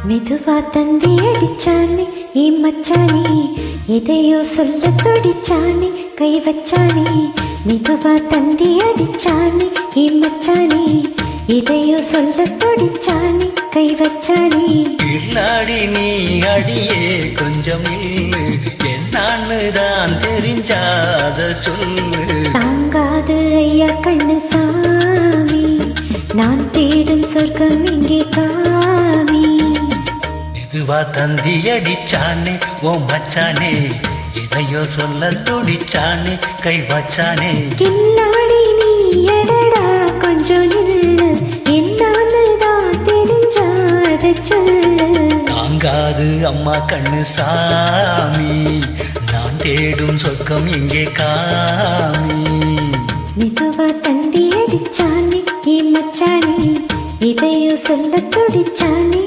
மெதுவா தந்தி அடிச்சானே ஏ மச்சானே, எதையோ சொல்ல துடிச்சானே கை வச்சானே. மெதுவா தந்தி அடிச்சானே ஏ மச்சானே, எதையோ சொல்ல துடிச்சானே கை வச்சானே. இல்லாடி நீ அடியே கொஞ்சம் இல்லு, என்னான்னு தான் தெரிஞ்சாத சொல்லு. தாங்காது ஐயா கண்ணு சாமி, நான் தேடும் சொர்க்கம் இங்கே காமி. மெதுவா தந்தி அடிச்சானே ஓ மச்சானே, எதையோ சொல்ல துடிச்சானே கை வச்சானே. கில்லாடி நீ எடடா கொஞ்சம் நில்லு, என்னான்னு தான் தெரிஞ்சாத சொல்லு. தாங்காது அம்மா கண்ணு சாமி, நான் தேடும் சொர்க்கம் எங்கே காமி. மெதுவா தந்தி அடிச்சானே ஏ மச்சானே, இதையோ சொல்ல துடிச்சானே.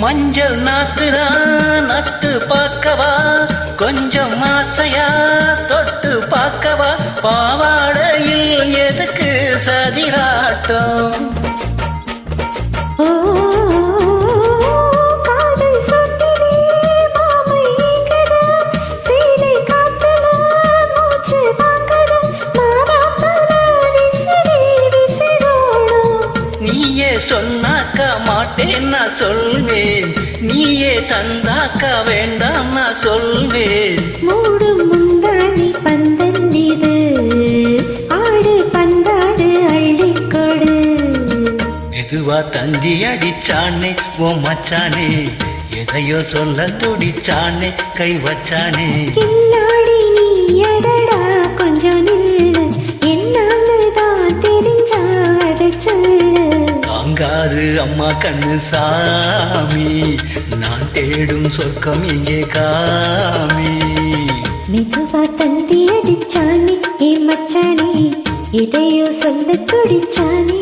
மஞ்சள் நாத்துனா நட்டு பார்க்கவா, கொஞ்சம் ஆசையா தொட்டு பார்க்கவா. பாவாடையில் எதுக்கு சதிராட்டம்? ஓ காதல் சொட்டிலே மாமை கட, சீலை காத்துல மூச்சு வாங்கற, மாறாப்பற விசிறி விசிறோடும். நீயே சொன்னாக்கா மாட்டேன் நான் சொல்வேன், நீயே தந்தாக்கா வேண்டாம் நான் சொல்வேன். மூடும் முந்தாணி பந்தல் இது, ஆடு பந்தாடு அள்ளிக்கொடு. மெதுவா தந்தி அடிச்சானே ஓ மச்சானே, எதையோ சொல்ல துடிச்சானே கை வச்சானே. கில்லாடி நீ எடடா கொஞ்சம் நில்லு, என்னான்னு தான் தெரிஞ்சாத சொல்லு. தாங்காது அம்மா கண்ணு சாமி, நான் தேடும் சொர்க்கம் எங்கே காமி. மெதுவா தந்தி அடிச்சானே ஏ மச்சானே, எதையோ சொல்ல துடிச்சானே.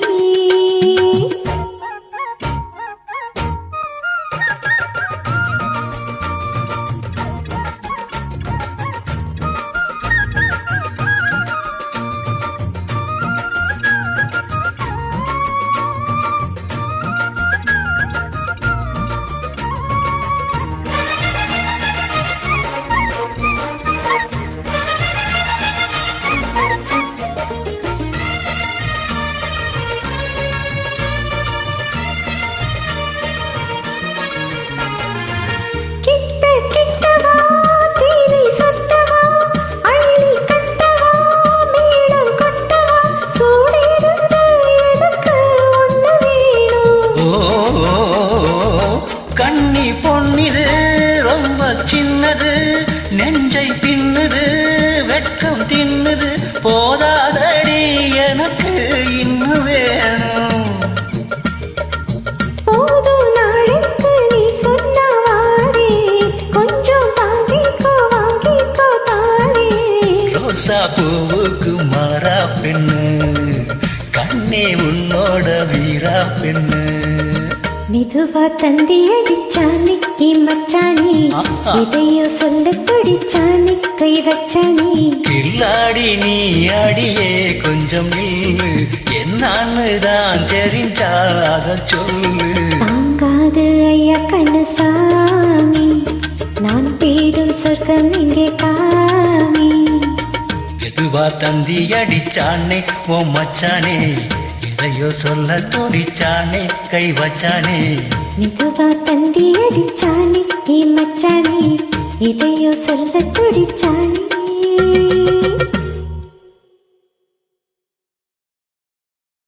கண்ணி பொன்னிது ரொம்ப சின்னது, நெஞ்சை பின்னுது வெட்கம் தின்னுது. போதாதடி எனக்கு இன்னும் வேணும். போதும் நாளைக்கு நீ சொன்னவாரே, கொஞ்சம் வாங்கிக்கோ வாங்கிக்கோ தாரே. ரோசா பூவுக்கு மாறா பெண்ணு, கண்ணே உன்னோட வீரா பெண்ணு. மெதுவா தந்தி அடிச்சானே ஏ மச்சானே, எதையோ சொல்ல துடிச்சானே கை வச்சானே. கில்லாடி நீ அடியே கொஞ்சம் நில்லு, என்னான்னு தான் தெரிஞ்சாத சொல்லு. தாங்காது ஐயா கண்ணு சாமி, நான் தேடும் சொர்க்கம் இங்கே காமி. மெதுவா தந்தி அடிச்சானே ஓ மச்சானே, எதையோ சொல்ல துடிச்சானே கை வச்சானே. மெதுவா தந்தி அடிச்சானே ஏ மச்சானே, எதையோ சொல்ல துடிச்சானே.